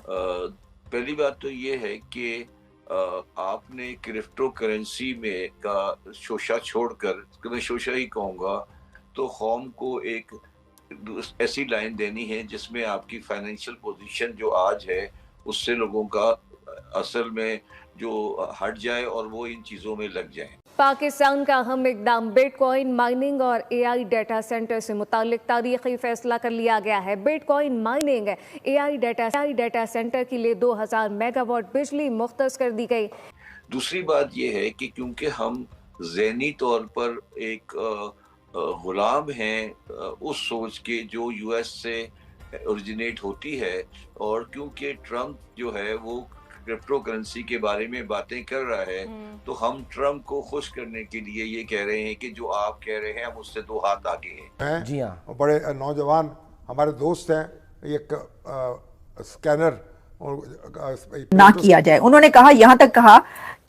पहली बात तो ये है कि आपने क्रिप्टो करेंसी में का शोशा छोड़कर, मैं शोशा ही कहूँगा, तो कौम को एक ऐसी लाइन देनी है जिसमें आपकी फाइनेंशियल पोजीशन जो आज है उससे लोगों का असल में जो हट जाए और वो इन चीज़ों में लग जाए। पाकिस्तान का अहम इकदाम बिटकॉइन माइनिंग और एआई डाटा सेंटर से मुतालिक तारीखी फैसला कर लिया गया है। Bitcoin mining AI data centre के लिए 2000 मेगावाट बिजली मुख्तस कर दी गई। दूसरी बात यह है कि क्योंकि हम ज़हनी तौर पर एक गुलाम हैं उस सोच के जो यूएस से ओरिजिनेट होती है, और क्योंकि ट्रम्प जो है वो क्रिप्टो करेंसी के बारे में बातें कर रहा है, तो हम ट्रम्प को खुश करने के लिए ये कह रहे हैं कि जो आप कह रहे हैं हम उससे 2 हाथ आगे हैं। जी हाँ, बड़े नौजवान हमारे दोस्त हैं, एक स्कैनर ना किया जाए। उन्होंने कहा, यहां तक कहा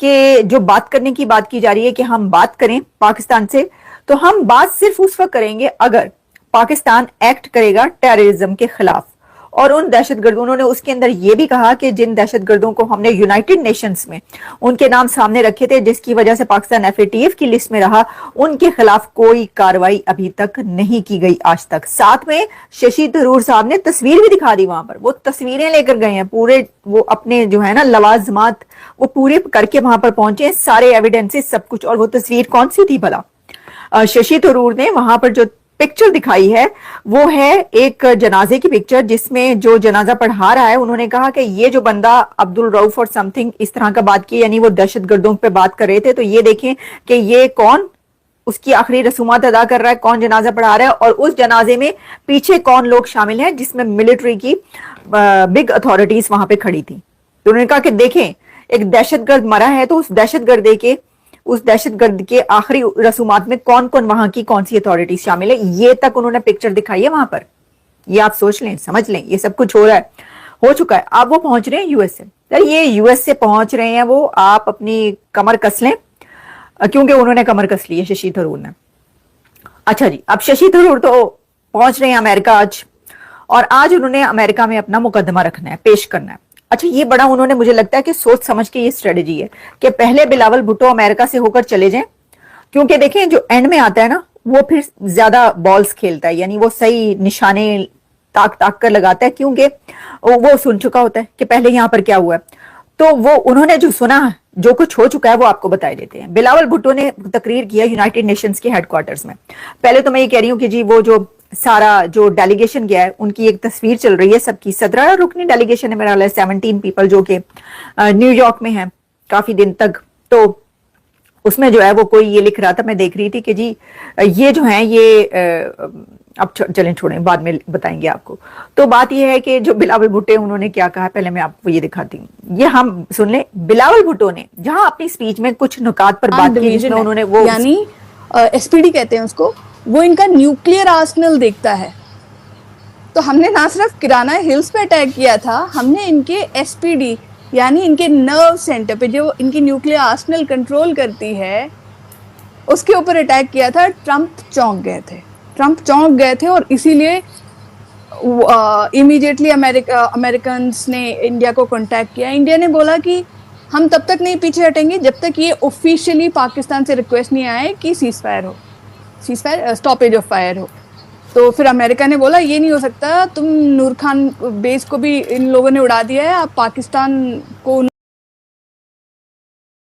कि जो बात करने की बात की जा रही है कि हम बात करें पाकिस्तान से, तो हम बात सिर्फ उस वक्त करेंगे अगर पाकिस्तान एक्ट करेगा टेररिज्म के खिलाफ और उन दहशतगर्दों। उन्होंने उसके अंदर यह भी कहा कि जिन दहशतगर्दों को हमने यूनाइटेड नेशंस में उनके नाम सामने रखे थे, जिसकी वजह से पाकिस्तान एफएटीएफ की लिस्ट में रहा, उनके खिलाफ कोई कार्रवाई अभी तक नहीं की गई आज तक। साथ में शशि थरूर साहब ने तस्वीर भी दिखा दी, वहां पर वो तस्वीरें लेकर गए हैं पूरे, वो अपने जो है ना लवाजमात वो पूरे करके वहां पर पहुंचे, सारे एविडेंसेस सब कुछ। और वो तस्वीर कौन सी थी भला? शशि थरूर ने वहां पर जो पिक्चर दिखाई है वो है एक जनाजे की पिक्चर, जिसमें जो जनाजा पढ़ा रहा है, उन्होंने कहा कि ये जो बंदा अब्दुल रऊफ और समथिंग इस तरह का बात की, यानी वो दहशतगर्दों पे बात कर रहे थे। तो ये देखें कि ये कौन उसकी आखिरी रसूमात अदा कर रहा है, कौन जनाजा पढ़ा रहा है, और उस जनाजे में पीछे कौन लोग शामिल हैं, जिसमें मिलिट्री की बिग अथॉरिटीज वहां पे खड़ी थी। तो उन्होंने कहा कि देखें एक दहशतगर्द मरा है, तो उस दहशतगर्द के आखिरी रसूमात में कौन कौन वहां की कौन सी अथॉरिटीज शामिल है, ये तक उन्होंने पिक्चर दिखाई है वहां पर। ये आप सोच लें, समझ लें, ये सब कुछ हो रहा है, हो चुका है। अब वो पहुंच रहे हैं यूएस से। ये यूएस से पहुंच रहे हैं वो, आप अपनी कमर कस लें, क्योंकि उन्होंने कमर कस ली है शशि थरूर ने। अच्छा जी, अब शशि थरूर तो पहुंच रहे हैं अमेरिका आज, और आज उन्होंने अमेरिका में अपना मुकदमा रखना है, पेश करना है। अच्छा, ये बड़ा उन्होंने, मुझे लगता है कि सोच समझ के ये स्ट्रेटजी है कि पहले बिलावल भुट्टो अमेरिका से होकर चले जाएं, क्योंकि देखें जो एंड में आता है ना वो फिर ज्यादा बॉल्स खेलता है, यानी वो सही निशाने ताक कर लगाता है, क्योंकि वो सुन चुका होता है कि पहले यहां पर क्या हुआ है। तो वो उन्होंने जो सुना, जो कुछ हो चुका है वो आपको बताए देते हैं। बिलावल भुट्टो ने तकरीर किया यूनाइटेड नेशंस के हेडक्वार्टर्स में। पहले तो मैं ये कह रही हूँ कि जी वो जो सारा जो डेलीगेशन गया है उनकी एक तस्वीर चल रही है सबकी। 17 रुकनी डेलीगेशन है मेरा ख्याल है, 17 पीपल जो कि न्यूयॉर्क में है काफी दिन तक। तो उसमें जो है वो कोई ये लिख रहा था, मैं देख रही थी कि जी ये जो है ये अब चलें छोड़ें, बाद में बताएंगे आपको। तो बात ये है कि जो बिलावल भुट्टो उन्होंने क्या कहा, पहले मैं आपको ये दिखाती हूँ, ये हम सुन लें। बिलावल भुट्टो ने जहां अपनी स्पीच में कुछ नुकात पर बात की, जिसमें उन्होंने वो यानी एसपीडी कहते हैं उसको, वो इनका न्यूक्लियर आर्सेनल देखता है। तो हमने ना सिर्फ किराना हिल्स पे अटैक किया था, हमने इनके एसपीडी यानी इनके नर्व सेंटर पे जो इनकी न्यूक्लियर आर्सेनल कंट्रोल करती है उसके ऊपर अटैक किया था। ट्रम्प चौंक गए थे और इसीलिए इमीडिएटली अमेरिकन्स ने इंडिया को कांटेक्ट किया। इंडिया ने बोला कि हम तब तक नहीं पीछे हटेंगे जब तक ये ऑफिशियली पाकिस्तान से रिक्वेस्ट नहीं आए कि सीज़फायर स्टॉपेज ऑफ फायर हो। तो फिर अमेरिका ने बोला ये नहीं हो सकता, तुम नूर खान बेस को भी इन लोगों ने उड़ा दिया है, आप पाकिस्तान को